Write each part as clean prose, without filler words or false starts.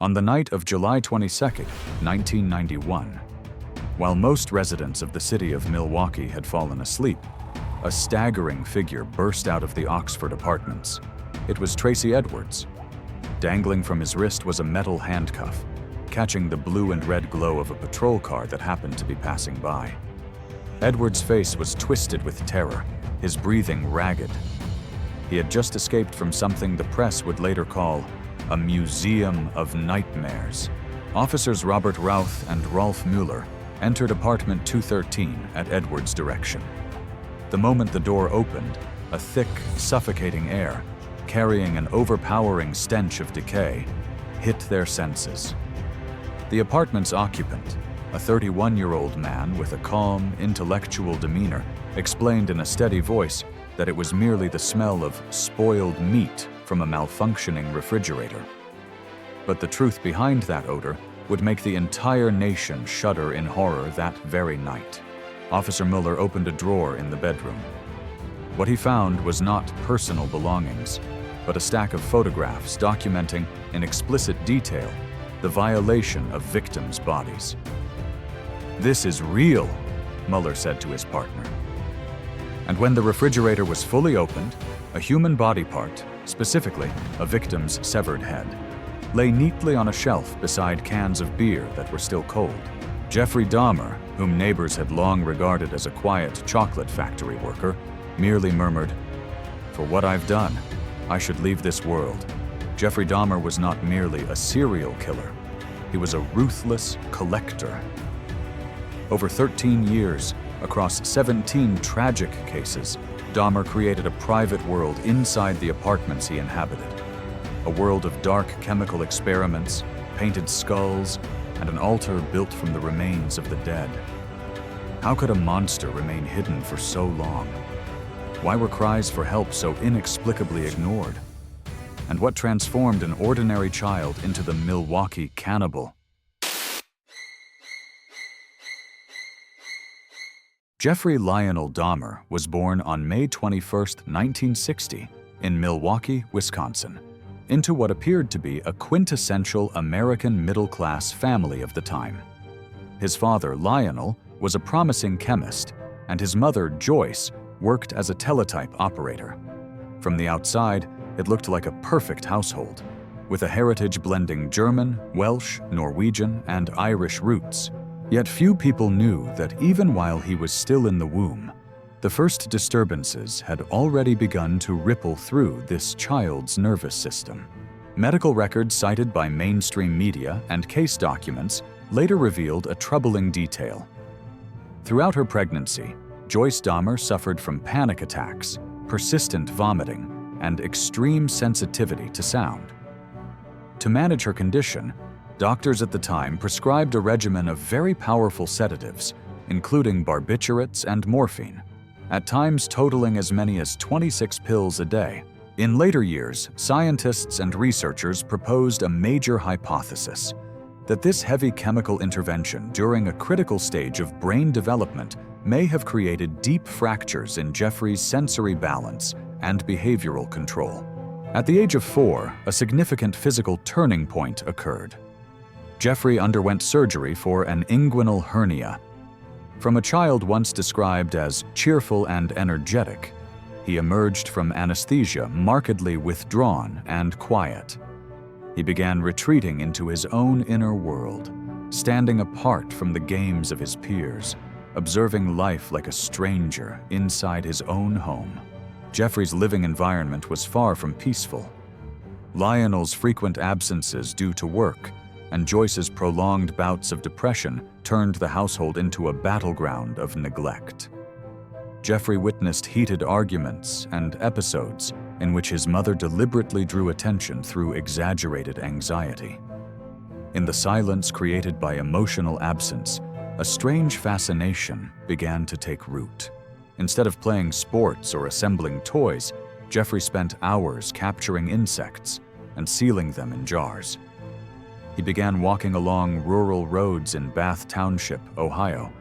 On the night of July 22, 1991, while most residents of the city of Milwaukee had fallen asleep, a staggering figure burst out of the Oxford apartments. It was Tracy Edwards. Dangling from his wrist was a metal handcuff, catching the blue and red glow of a patrol car that happened to be passing by. Edwards' face was twisted with terror, his breathing ragged. He had just escaped from something the press would later call a museum of nightmares. Officers Robert Routh and Rolf Mueller entered apartment 213 at Edwards' direction. The moment the door opened, a thick, suffocating air, carrying an overpowering stench of decay, hit their senses. The apartment's occupant, a 31-year-old man with a calm, intellectual demeanor, explained in a steady voice that it was merely the smell of spoiled meat from a malfunctioning refrigerator. But the truth behind that odor would make the entire nation shudder in horror that very night. Officer Mueller opened a drawer in the bedroom. What he found was not personal belongings, but a stack of photographs documenting in explicit detail the violation of victims' bodies. "This is real," Mueller said to his partner. And when the refrigerator was fully opened, a human body part, specifically a victim's severed head, lay neatly on a shelf beside cans of beer that were still cold. Jeffrey Dahmer, whom neighbors had long regarded as a quiet chocolate factory worker, merely murmured, "For what I've done, I should leave this world." Jeffrey Dahmer was not merely a serial killer. He was a ruthless collector. Over 13 years, across 17 tragic cases, Dahmer created a private world inside the apartments he inhabited. A world of dark chemical experiments, painted skulls, and an altar built from the remains of the dead. How could a monster remain hidden for so long? Why were cries for help so inexplicably ignored? And what transformed an ordinary child into the Milwaukee cannibal? Jeffrey Lionel Dahmer was born on May 21, 1960, in Milwaukee, Wisconsin, into what appeared to be a quintessential American middle-class family of the time. His father, Lionel, was a promising chemist, and his mother, Joyce, worked as a teletype operator. From the outside, it looked like a perfect household, with a heritage blending German, Welsh, Norwegian, and Irish roots. Yet few people knew that even while he was still in the womb, the first disturbances had already begun to ripple through this child's nervous system. Medical records cited by mainstream media and case documents later revealed a troubling detail. Throughout her pregnancy, Joyce Dahmer suffered from panic attacks, persistent vomiting, and extreme sensitivity to sound. To manage her condition, doctors at the time prescribed a regimen of very powerful sedatives, including barbiturates and morphine, at times totaling as many as 26 pills a day. In later years, scientists and researchers proposed a major hypothesis: that this heavy chemical intervention during a critical stage of brain development may have created deep fractures in Jeffrey's sensory balance and behavioral control. At the age of 4, a significant physical turning point occurred. Jeffrey underwent surgery for an inguinal hernia. From a child once described as cheerful and energetic, he emerged from anesthesia markedly withdrawn and quiet. He began retreating into his own inner world, standing apart from the games of his peers, observing life like a stranger inside his own home. Jeffrey's living environment was far from peaceful. Lionel's frequent absences due to work and Joyce's prolonged bouts of depression turned the household into a battleground of neglect. Jeffrey witnessed heated arguments and episodes in which his mother deliberately drew attention through exaggerated anxiety. In the silence created by emotional absence, a strange fascination began to take root. Instead of playing sports or assembling toys, Jeffrey spent hours capturing insects and sealing them in jars. He began walking along rural roads in Bath Township, Ohio,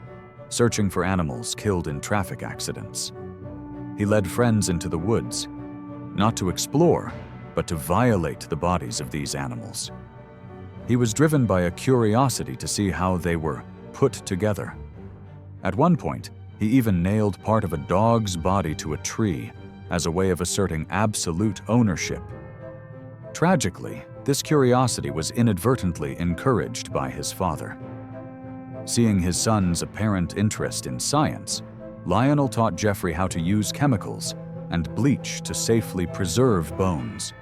searching for animals killed in traffic accidents. He led friends into the woods, not to explore, but to violate the bodies of these animals. He was driven by a curiosity to see how they were put together. At one point, he even nailed part of a dog's body to a tree as a way of asserting absolute ownership. Tragically, this curiosity was inadvertently encouraged by his father. Seeing his son's apparent interest in science, Lionel taught Jeffrey how to use chemicals and bleach to safely preserve bones.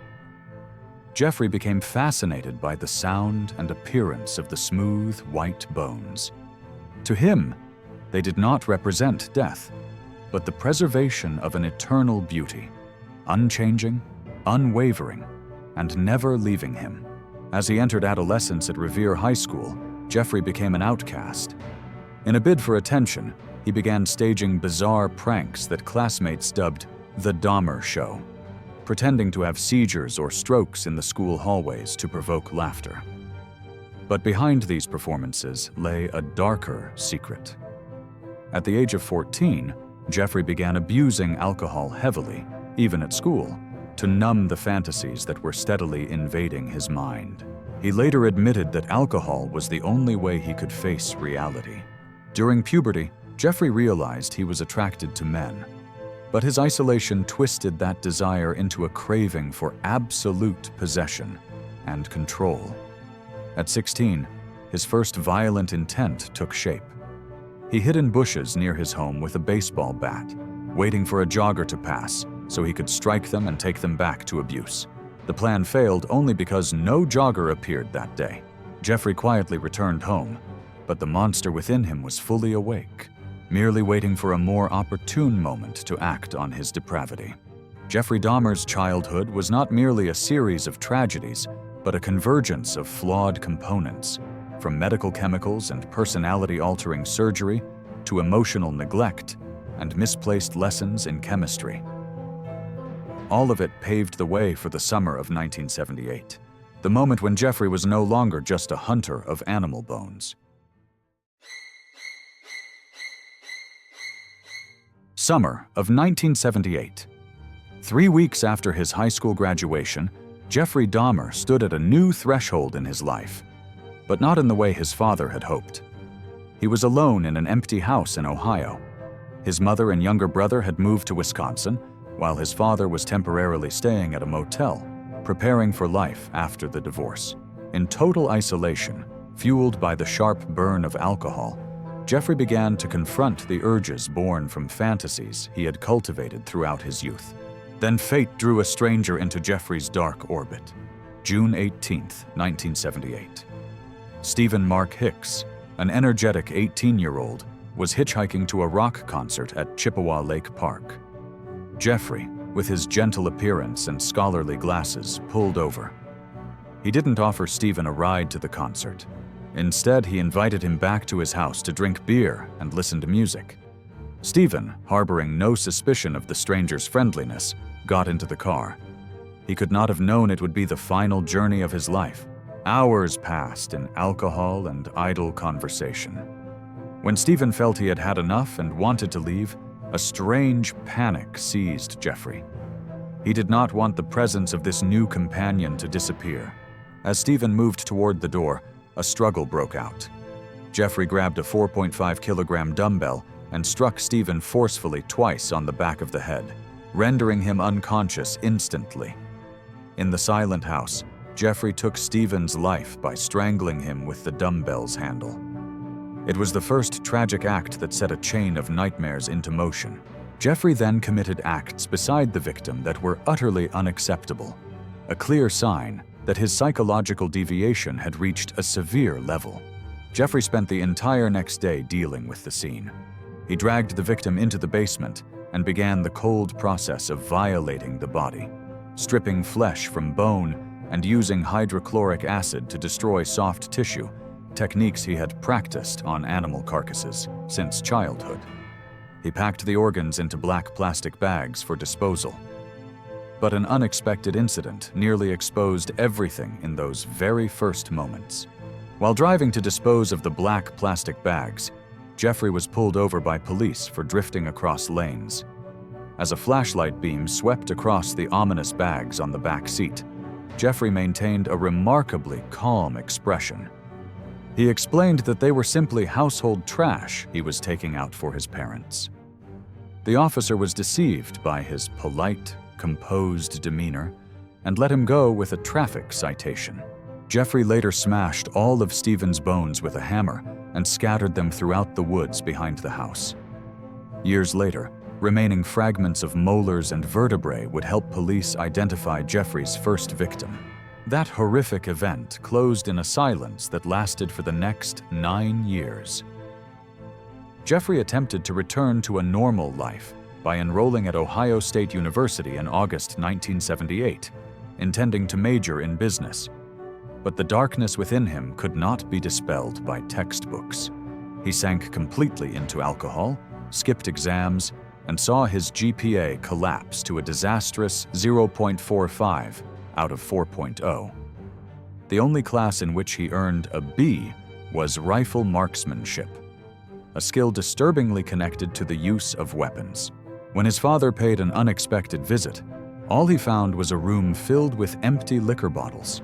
Jeffrey became fascinated by the sound and appearance of the smooth, white bones. To him, they did not represent death, but the preservation of an eternal beauty, unchanging, unwavering, and never leaving him. As he entered adolescence at Revere High School, Jeffrey became an outcast. In a bid for attention, he began staging bizarre pranks that classmates dubbed the Dahmer Show, pretending to have seizures or strokes in the school hallways to provoke laughter. But behind these performances lay a darker secret. At the age of 14, Jeffrey began abusing alcohol heavily, even at school, to numb the fantasies that were steadily invading his mind. He later admitted that alcohol was the only way he could face reality. During puberty, Jeffrey realized he was attracted to men, but his isolation twisted that desire into a craving for absolute possession and control. At 16, his first violent intent took shape. He hid in bushes near his home with a baseball bat, waiting for a jogger to pass so he could strike them and take them back to abuse. The plan failed only because no jogger appeared that day. Jeffrey quietly returned home, but the monster within him was fully awake, merely waiting for a more opportune moment to act on his depravity. Jeffrey Dahmer's childhood was not merely a series of tragedies, but a convergence of flawed components, from medical chemicals and personality-altering surgery to emotional neglect and misplaced lessons in chemistry. All of it paved the way for the summer of 1978, the moment when Jeffrey was no longer just a hunter of animal bones. Summer of 1978. 3 weeks after his high school graduation, Jeffrey Dahmer stood at a new threshold in his life, but not in the way his father had hoped. He was alone in an empty house in Ohio. His mother and younger brother had moved to Wisconsin, while his father was temporarily staying at a motel, preparing for life after the divorce. In total isolation, fueled by the sharp burn of alcohol, Jeffrey began to confront the urges born from fantasies he had cultivated throughout his youth. Then fate drew a stranger into Jeffrey's dark orbit. June 18, 1978. Stephen Mark Hicks, an energetic 18-year-old, was hitchhiking to a rock concert at Chippewa Lake Park. Jeffrey, with his gentle appearance and scholarly glasses, pulled over. He didn't offer Stephen a ride to the concert. Instead, he invited him back to his house to drink beer and listen to music. Stephen, harboring no suspicion of the stranger's friendliness, got into the car. He could not have known it would be the final journey of his life. Hours passed in alcohol and idle conversation. When Stephen felt he had had enough and wanted to leave, a strange panic seized Jeffrey. He did not want the presence of this new companion to disappear. As Stephen moved toward the door, a struggle broke out. Jeffrey grabbed a 4.5-kilogram dumbbell and struck Stephen forcefully twice on the back of the head, rendering him unconscious instantly. In the silent house, Jeffrey took Stephen's life by strangling him with the dumbbell's handle. It was the first tragic act that set a chain of nightmares into motion. Jeffrey then committed acts beside the victim that were utterly unacceptable, a clear sign that his psychological deviation had reached a severe level. Jeffrey spent the entire next day dealing with the scene. He dragged the victim into the basement and began the cold process of violating the body, stripping flesh from bone and using hydrochloric acid to destroy soft tissue, techniques he had practiced on animal carcasses since childhood. He packed the organs into black plastic bags for disposal. But an unexpected incident nearly exposed everything in those very first moments. While driving to dispose of the black plastic bags, Jeffrey was pulled over by police for drifting across lanes. As a flashlight beam swept across the ominous bags on the back seat, Jeffrey maintained a remarkably calm expression. He explained that they were simply household trash he was taking out for his parents. The officer was deceived by his polite, composed demeanor and let him go with a traffic citation. Jeffrey later smashed all of Stephen's bones with a hammer and scattered them throughout the woods behind the house. Years later, remaining fragments of molars and vertebrae would help police identify Jeffrey's first victim. That horrific event closed in a silence that lasted for the next 9 years. Jeffrey attempted to return to a normal life by enrolling at Ohio State University in August 1978, intending to major in business. But the darkness within him could not be dispelled by textbooks. He sank completely into alcohol, skipped exams, and saw his GPA collapse to a disastrous 0.45 out of 4.0. The only class in which he earned a B was rifle marksmanship, a skill disturbingly connected to the use of weapons. When his father paid an unexpected visit, all he found was a room filled with empty liquor bottles.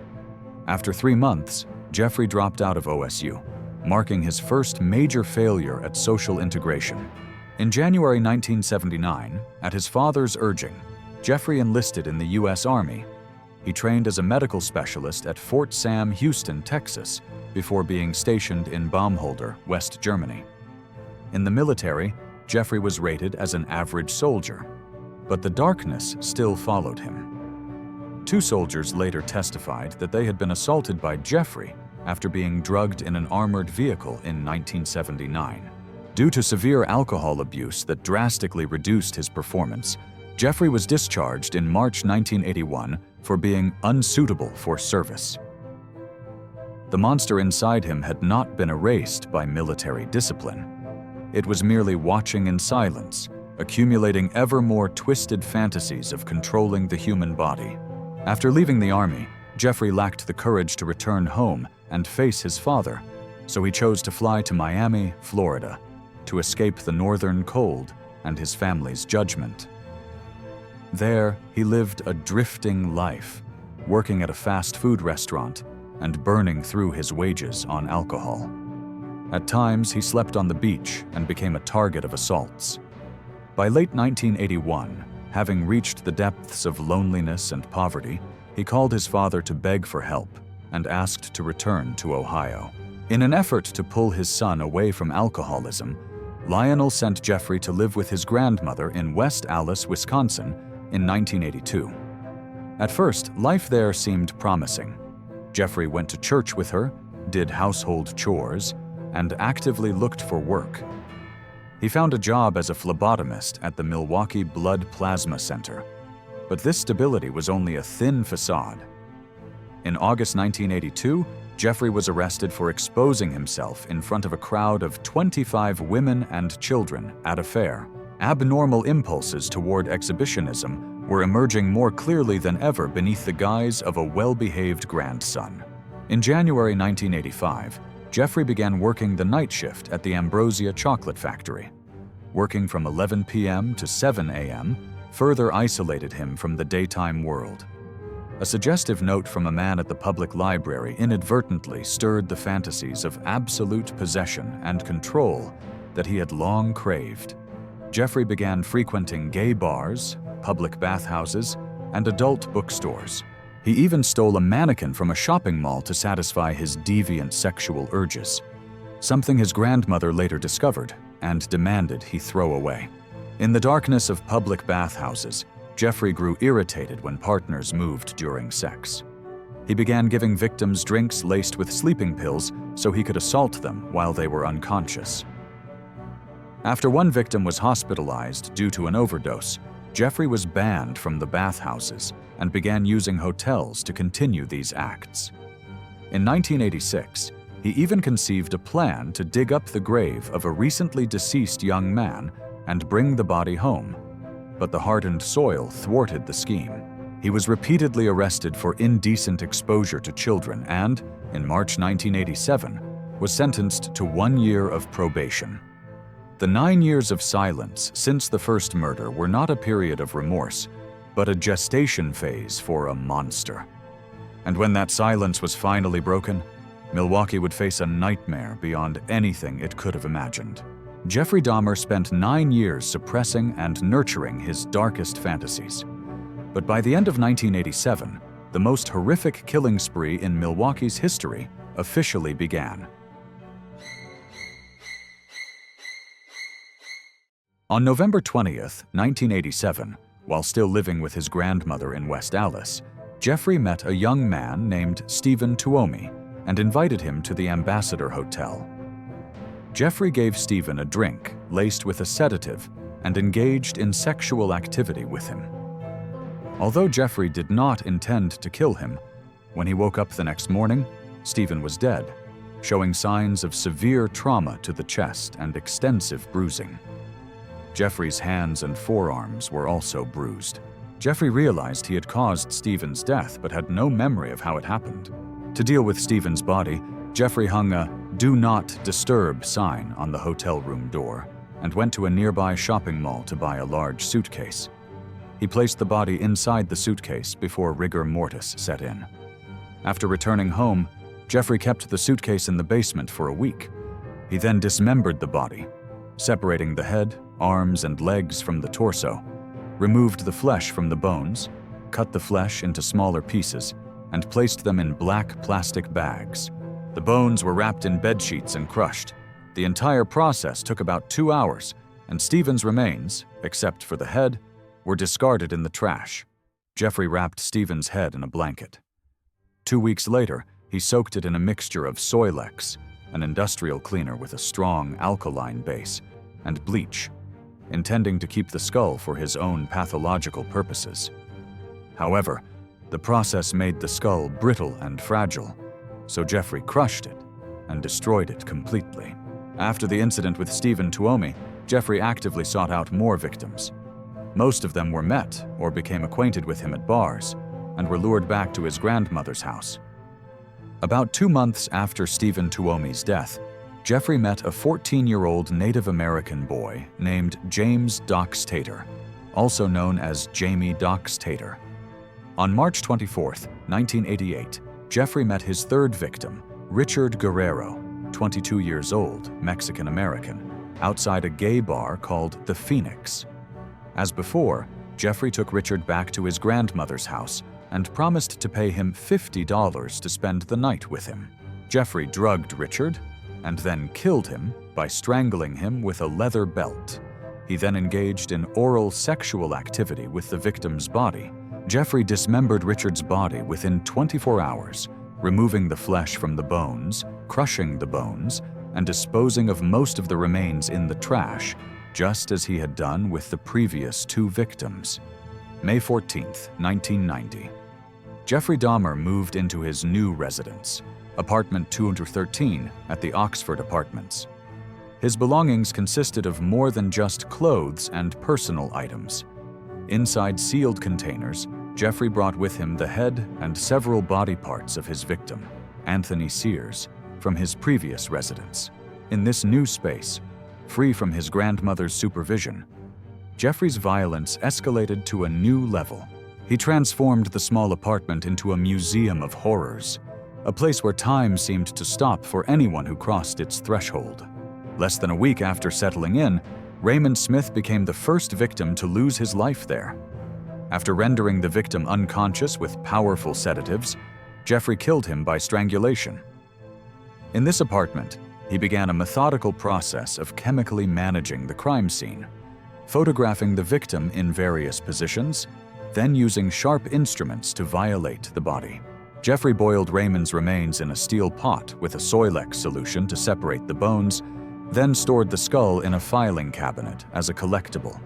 After 3 months, Jeffrey dropped out of OSU, marking his first major failure at social integration. In January 1979, at his father's urging, Jeffrey enlisted in the U.S. Army. He trained as a medical specialist at Fort Sam Houston, Texas, before being stationed in Baumholder, West Germany. In the military, Jeffrey was rated as an average soldier, but the darkness still followed him. 2 soldiers later testified that they had been assaulted by Jeffrey after being drugged in an armored vehicle in 1979. Due to severe alcohol abuse that drastically reduced his performance, Jeffrey was discharged in March 1981 for being unsuitable for service. The monster inside him had not been erased by military discipline. It was merely watching in silence, accumulating ever more twisted fantasies of controlling the human body. After leaving the army, Jeffrey lacked the courage to return home and face his father, so he chose to fly to Miami, Florida, to escape the northern cold and his family's judgment. There, he lived a drifting life, working at a fast food restaurant and burning through his wages on alcohol. At times, he slept on the beach and became a target of assaults. By late 1981, having reached the depths of loneliness and poverty, he called his father to beg for help and asked to return to Ohio. In an effort to pull his son away from alcoholism, Lionel sent Jeffrey to live with his grandmother in West Allis, Wisconsin, in 1982. At first, life there seemed promising. Jeffrey went to church with her, did household chores, and actively looked for work. He found a job as a phlebotomist at the Milwaukee Blood Plasma Center, but this stability was only a thin facade. In August 1982, Jeffrey was arrested for exposing himself in front of a crowd of 25 women and children at a fair. Abnormal impulses toward exhibitionism were emerging more clearly than ever beneath the guise of a well-behaved grandson. In January 1985, Jeffrey began working the night shift at the Ambrosia Chocolate Factory. Working from 11 p.m. to 7 a.m. further isolated him from the daytime world. A suggestive note from a man at the public library inadvertently stirred the fantasies of absolute possession and control that he had long craved. Jeffrey began frequenting gay bars, public bathhouses, and adult bookstores. He even stole a mannequin from a shopping mall to satisfy his deviant sexual urges, something his grandmother later discovered and demanded he throw away. In the darkness of public bathhouses, Jeffrey grew irritated when partners moved during sex. He began giving victims drinks laced with sleeping pills so he could assault them while they were unconscious. After one victim was hospitalized due to an overdose, Jeffrey was banned from the bathhouses and began using hotels to continue these acts. In 1986, he even conceived a plan to dig up the grave of a recently deceased young man and bring the body home, but the hardened soil thwarted the scheme. He was repeatedly arrested for indecent exposure to children and, in March 1987, was sentenced to 1 year of probation. The 9 years of silence since the first murder were not a period of remorse, but a gestation phase for a monster. And when that silence was finally broken, Milwaukee would face a nightmare beyond anything it could have imagined. Jeffrey Dahmer spent 9 years suppressing and nurturing his darkest fantasies. But by the end of 1987, the most horrific killing spree in Milwaukee's history officially began. On November 20th, 1987, while still living with his grandmother in West Allis, Jeffrey met a young man named Stephen Tuomi and invited him to the Ambassador Hotel. Jeffrey gave Stephen a drink laced with a sedative and engaged in sexual activity with him. Although Jeffrey did not intend to kill him, when he woke up the next morning, Stephen was dead, showing signs of severe trauma to the chest and extensive bruising. Jeffrey's hands and forearms were also bruised. Jeffrey realized he had caused Stephen's death but had no memory of how it happened. To deal with Stephen's body, Jeffrey hung a "Do Not Disturb" sign on the hotel room door and went to a nearby shopping mall to buy a large suitcase. He placed the body inside the suitcase before rigor mortis set in. After returning home, Jeffrey kept the suitcase in the basement for a week. He then dismembered the body, separating the head, arms, and legs from the torso, removed the flesh from the bones, cut the flesh into smaller pieces, and placed them in black plastic bags. The bones were wrapped in bedsheets and crushed. The entire process took about 2 hours, and Stephen's remains, except for the head, were discarded in the trash. Jeffrey wrapped Stephen's head in a blanket. 2 weeks later, he soaked it in a mixture of Soilex, an industrial cleaner with a strong alkaline base, and bleach, intending to keep the skull for his own pathological purposes. However, the process made the skull brittle and fragile, so Jeffrey crushed it and destroyed it completely. After the incident with Stephen Tuomi, Jeffrey actively sought out more victims. Most of them were met or became acquainted with him at bars and were lured back to his grandmother's house. About 2 months after Stephen Tuomi's death, Jeffrey met a 14-year-old Native American boy named James Dox Tater, also known as Jamie Dox Tater. On March 24, 1988, Jeffrey met his third victim, Richard Guerrero, 22 years old, Mexican-American, outside a gay bar called The Phoenix. As before, Jeffrey took Richard back to his grandmother's house and promised to pay him $50 to spend the night with him. Jeffrey drugged Richard and then killed him by strangling him with a leather belt. He then engaged in oral sexual activity with the victim's body. Jeffrey dismembered Richard's body within 24 hours, removing the flesh from the bones, crushing the bones, and disposing of most of the remains in the trash, just as he had done with the previous 2 victims. May 14, 1990. Jeffrey Dahmer moved into his new residence, apartment 213 at the Oxford Apartments. His belongings consisted of more than just clothes and personal items. Inside sealed containers, Jeffrey brought with him the head and several body parts of his victim, Anthony Sears, from his previous residence. In this new space, free from his grandmother's supervision, Jeffrey's violence escalated to a new level. He transformed the small apartment into a museum of horrors, a place where time seemed to stop for anyone who crossed its threshold. Less than a week after settling in, Raymond Smith became the first victim to lose his life there. After rendering the victim unconscious with powerful sedatives, Jeffrey killed him by strangulation. In this apartment, he began a methodical process of chemically managing the crime scene, photographing the victim in various positions, then using sharp instruments to violate the body. Jeffrey boiled Raymond's remains in a steel pot with a Soilex solution to separate the bones, then stored the skull in a filing cabinet as a collectible.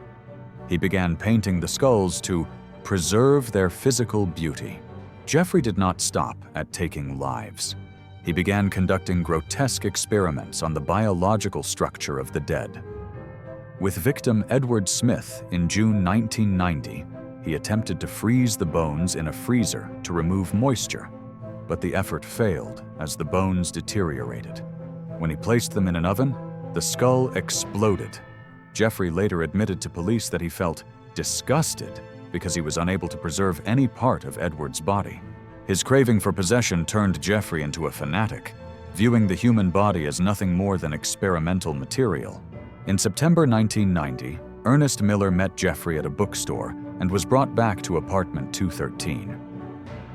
He began painting the skulls to preserve their physical beauty. Jeffrey did not stop at taking lives. He began conducting grotesque experiments on the biological structure of the dead. With victim Edward Smith in June 1990, he attempted to freeze the bones in a freezer to remove moisture, but the effort failed as the bones deteriorated. When he placed them in an oven, the skull exploded. Jeffrey later admitted to police that he felt disgusted because he was unable to preserve any part of Edward's body. His craving for possession turned Jeffrey into a fanatic, viewing the human body as nothing more than experimental material. In September 1990, Ernest Miller met Jeffrey at a bookstore and was brought back to apartment 213.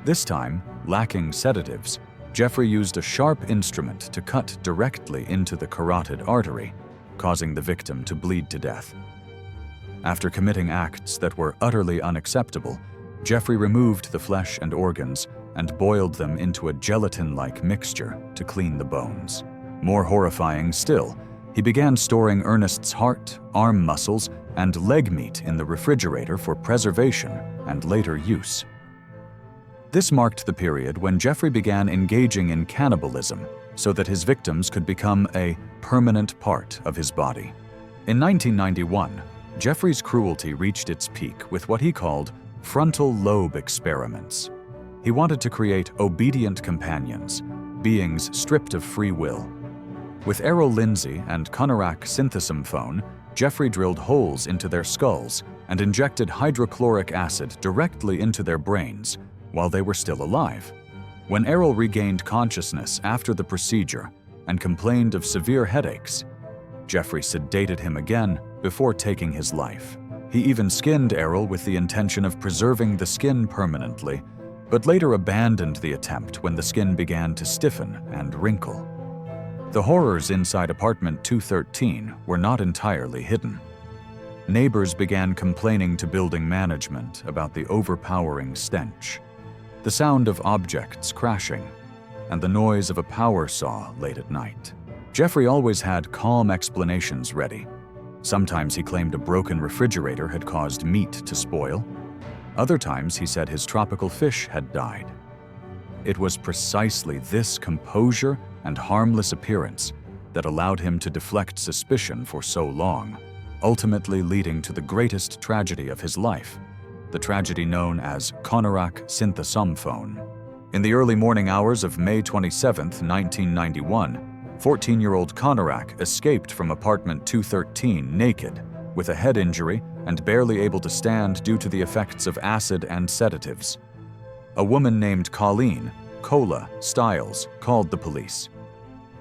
This time, lacking sedatives, Jeffrey used a sharp instrument to cut directly into the carotid artery, causing the victim to bleed to death. After committing acts that were utterly unacceptable, Jeffrey removed the flesh and organs and boiled them into a gelatin-like mixture to clean the bones. More horrifying still, he began storing Ernest's heart, arm muscles, and leg meat in the refrigerator for preservation and later use. This marked the period when Jeffrey began engaging in cannibalism so that his victims could become a permanent part of his body. In 1991, Jeffrey's cruelty reached its peak with what he called frontal lobe experiments. He wanted to create obedient companions, beings stripped of free will. With Errol Lindsay and Conorak synthesomphone, Jeffrey drilled holes into their skulls and injected hydrochloric acid directly into their brains while they were still alive. When Errol regained consciousness after the procedure and complained of severe headaches, Jeffrey sedated him again before taking his life. He even skinned Errol with the intention of preserving the skin permanently, but later abandoned the attempt when the skin began to stiffen and wrinkle. The horrors inside apartment 213 were not entirely hidden. Neighbors began complaining to building management about the overpowering stench, the sound of objects crashing, and the noise of a power saw late at night. Jeffrey always had calm explanations ready. Sometimes he claimed a broken refrigerator had caused meat to spoil. Other times he said his tropical fish had died. It was precisely this composure and harmless appearance that allowed him to deflect suspicion for so long, ultimately leading to the greatest tragedy of his life, the tragedy known as Conorak synthesomphone. In the early morning hours of May 27, 1991, 14-year-old Conorak escaped from apartment 213 naked, with a head injury and barely able to stand due to the effects of acid and sedatives. A woman named Colleen Cola Stiles called the police.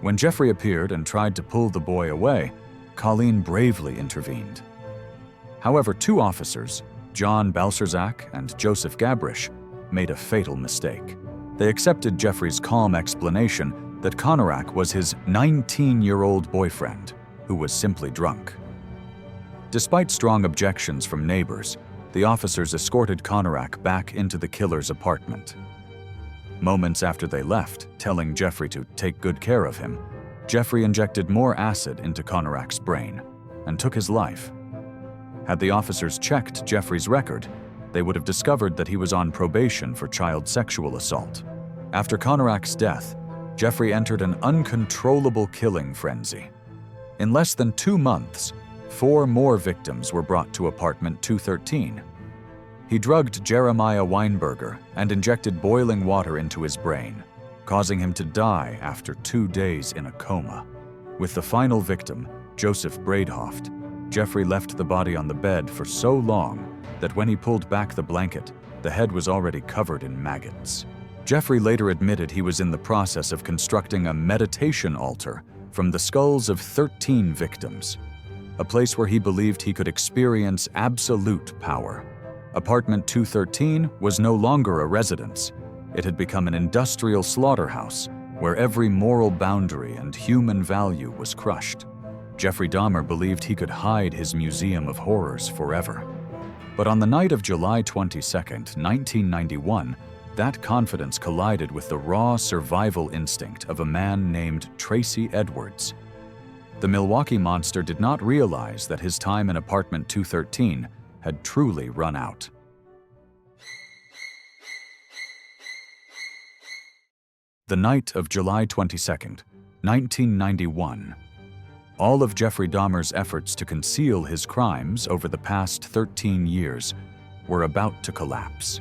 When Jeffrey appeared and tried to pull the boy away, Colleen bravely intervened. However, two officers, John Balserzak and Joseph Gabrish, made a fatal mistake. They accepted Jeffrey's calm explanation that Conorak was his 19-year-old boyfriend, who was simply drunk. Despite strong objections from neighbors, the officers escorted Conorak back into the killer's apartment. Moments after they left, telling Jeffrey to take good care of him, Jeffrey injected more acid into Conorak's brain and took his life. Had the officers checked Jeffrey's record, they would have discovered that he was on probation for child sexual assault. After Conorak's death, Jeffrey entered an uncontrollable killing frenzy. In less than 2 months, 4 more victims were brought to apartment 213. He drugged Jeremiah Weinberger and injected boiling water into his brain, causing him to die after 2 days in a coma. With the final victim, Joseph Braidhoft, Jeffrey left the body on the bed for so long that when he pulled back the blanket, the head was already covered in maggots. Jeffrey later admitted he was in the process of constructing a meditation altar from the skulls of 13 victims, a place where he believed he could experience absolute power. Apartment 213 was no longer a residence. It had become an industrial slaughterhouse where every moral boundary and human value was crushed. Jeffrey Dahmer believed he could hide his museum of horrors forever. But on the night of July 22, 1991, that confidence collided with the raw survival instinct of a man named Tracy Edwards. The Milwaukee monster did not realize that his time in apartment 213 had truly run out. The night of July 22, 1991. All of Jeffrey Dahmer's efforts to conceal his crimes over the past 13 years were about to collapse.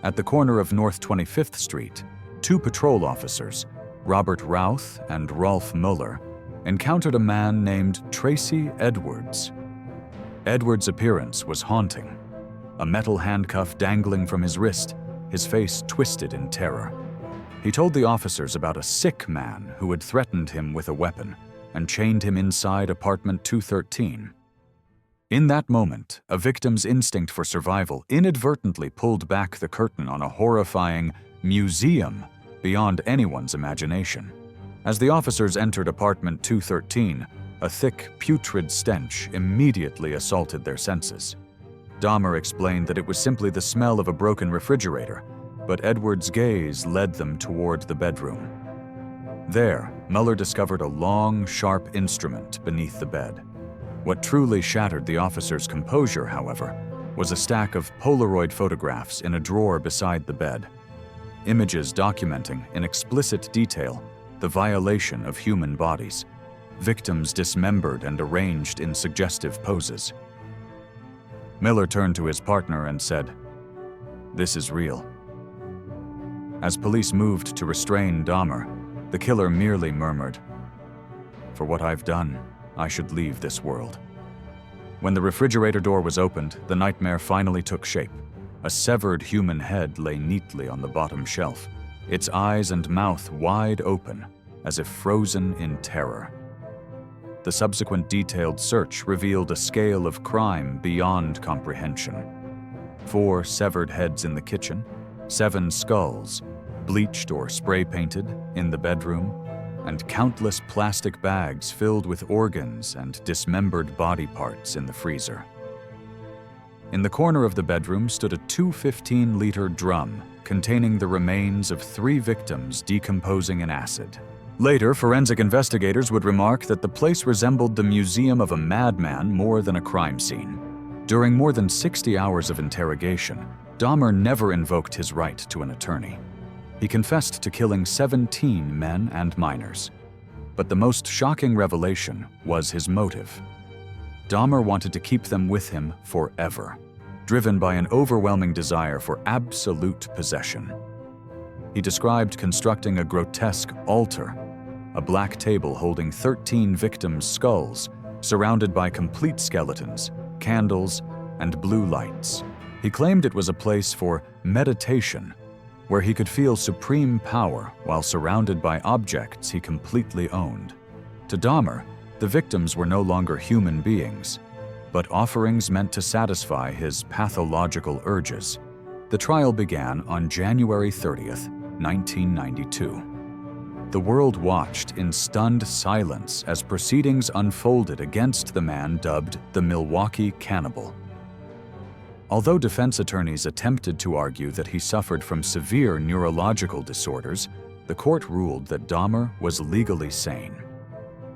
At the corner of North 25th Street, 2 patrol officers, Robert Routh and Rolf Mueller, encountered a man named Tracy Edwards. Edwards' appearance was haunting. A metal handcuff dangling from his wrist, his face twisted in terror. He told the officers about a sick man who had threatened him with a weapon and chained him inside apartment 213. In that moment, a victim's instinct for survival inadvertently pulled back the curtain on a horrifying museum beyond anyone's imagination. As the officers entered apartment 213, a thick, putrid stench immediately assaulted their senses. Dahmer explained that it was simply the smell of a broken refrigerator, but Edward's gaze led them toward the bedroom. There, Mueller discovered a long, sharp instrument beneath the bed. What truly shattered the officer's composure, however, was a stack of Polaroid photographs in a drawer beside the bed. Images documenting, in explicit detail, the violation of human bodies, victims dismembered and arranged in suggestive poses. Miller turned to his partner and said, "This is real." As police moved to restrain Dahmer, the killer merely murmured, "For what I've done, I should leave this world." When the refrigerator door was opened, the nightmare finally took shape. A severed human head lay neatly on the bottom shelf, its eyes and mouth wide open, as if frozen in terror. The subsequent detailed search revealed a scale of crime beyond comprehension. 4 severed heads in the kitchen, 7 skulls, bleached or spray-painted, in the bedroom, and countless plastic bags filled with organs and dismembered body parts in the freezer. In the corner of the bedroom stood a 215-liter drum containing the remains of 3 victims decomposing in acid. Later, forensic investigators would remark that the place resembled the museum of a madman more than a crime scene. During more than 60 hours of interrogation, Dahmer never invoked his right to an attorney. He confessed to killing 17 men and minors. But the most shocking revelation was his motive. Dahmer wanted to keep them with him forever, driven by an overwhelming desire for absolute possession. He described constructing a grotesque altar, a black table holding 13 victims' skulls, surrounded by complete skeletons, candles, and blue lights. He claimed it was a place for meditation, where he could feel supreme power while surrounded by objects he completely owned. To Dahmer, the victims were no longer human beings, but offerings meant to satisfy his pathological urges. The trial began on January 30th, 1992. The world watched in stunned silence as proceedings unfolded against the man dubbed the Milwaukee Cannibal. Although defense attorneys attempted to argue that he suffered from severe neurological disorders, the court ruled that Dahmer was legally sane.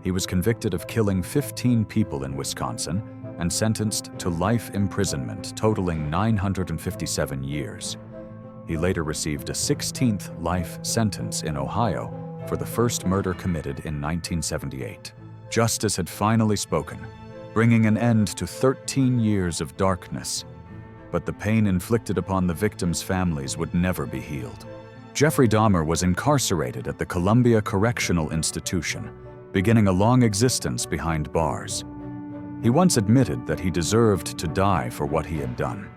He was convicted of killing 15 people in Wisconsin and sentenced to life imprisonment totaling 957 years. He later received a 16th life sentence in Ohio for the first murder committed in 1978. Justice had finally spoken, bringing an end to 13 years of darkness. But the pain inflicted upon the victims' families would never be healed. Jeffrey Dahmer was incarcerated at the Columbia Correctional Institution, beginning a long existence behind bars. He once admitted that he deserved to die for what he had done.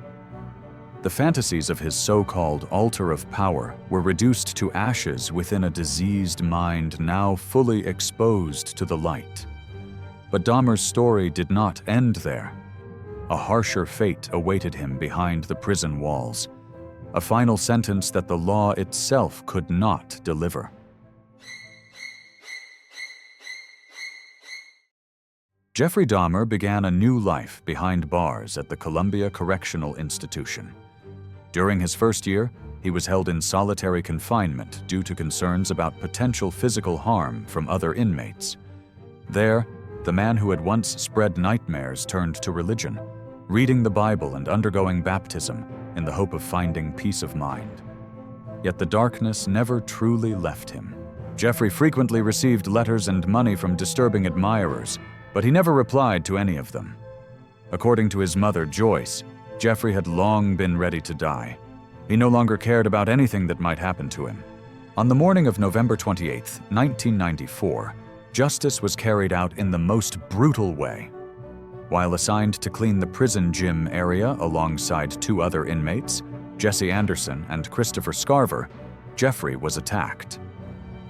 The fantasies of his so-called altar of power were reduced to ashes within a diseased mind now fully exposed to the light. But Dahmer's story did not end there. A harsher fate awaited him behind the prison walls, a final sentence that the law itself could not deliver. Jeffrey Dahmer began a new life behind bars at the Columbia Correctional Institution. During his first year, he was held in solitary confinement due to concerns about potential physical harm from other inmates. There, the man who had once spread nightmares turned to religion, reading the Bible and undergoing baptism in the hope of finding peace of mind. Yet the darkness never truly left him. Jeffrey frequently received letters and money from disturbing admirers, but he never replied to any of them. According to his mother, Joyce, Jeffrey had long been ready to die. He no longer cared about anything that might happen to him. On the morning of November 28, 1994, justice was carried out in the most brutal way. While assigned to clean the prison gym area alongside 2 other inmates, Jesse Anderson and Christopher Scarver, Jeffrey was attacked.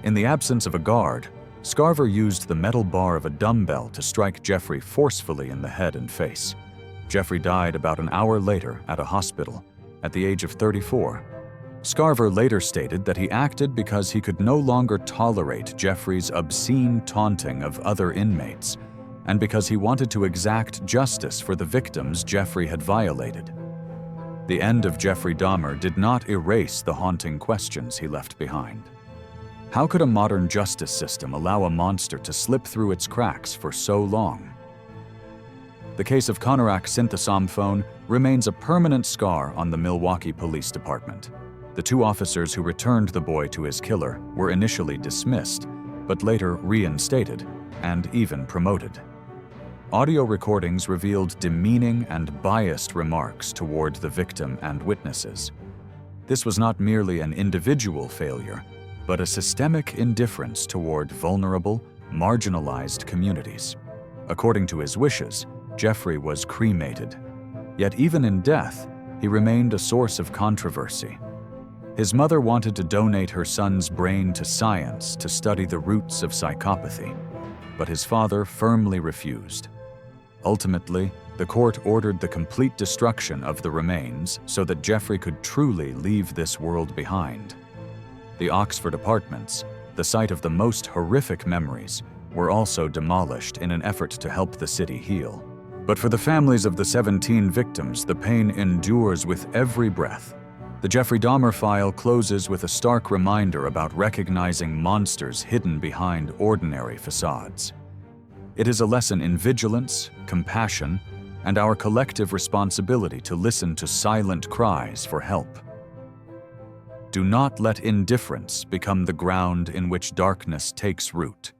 In the absence of a guard, Scarver used the metal bar of a dumbbell to strike Jeffrey forcefully in the head and face. Jeffrey died about an hour later at a hospital, at the age of 34. Scarver later stated that he acted because he could no longer tolerate Jeffrey's obscene taunting of other inmates, and because he wanted to exact justice for the victims Jeffrey had violated. The end of Jeffrey Dahmer did not erase the haunting questions he left behind. How could a modern justice system allow a monster to slip through its cracks for so long? The case of Konarak Synthesomphone remains a permanent scar on the Milwaukee Police Department. The two officers who returned the boy to his killer were initially dismissed, but later reinstated and even promoted. Audio recordings revealed demeaning and biased remarks toward the victim and witnesses. This was not merely an individual failure, but a systemic indifference toward vulnerable, marginalized communities. According to his wishes, Jeffrey was cremated. Yet even in death, he remained a source of controversy. His mother wanted to donate her son's brain to science to study the roots of psychopathy, but his father firmly refused. Ultimately, the court ordered the complete destruction of the remains so that Jeffrey could truly leave this world behind. The Oxford apartments, the site of the most horrific memories, were also demolished in an effort to help the city heal. But for the families of the 17 victims, the pain endures with every breath. The Jeffrey Dahmer file closes with a stark reminder about recognizing monsters hidden behind ordinary facades. It is a lesson in vigilance, compassion, and our collective responsibility to listen to silent cries for help. Do not let indifference become the ground in which darkness takes root.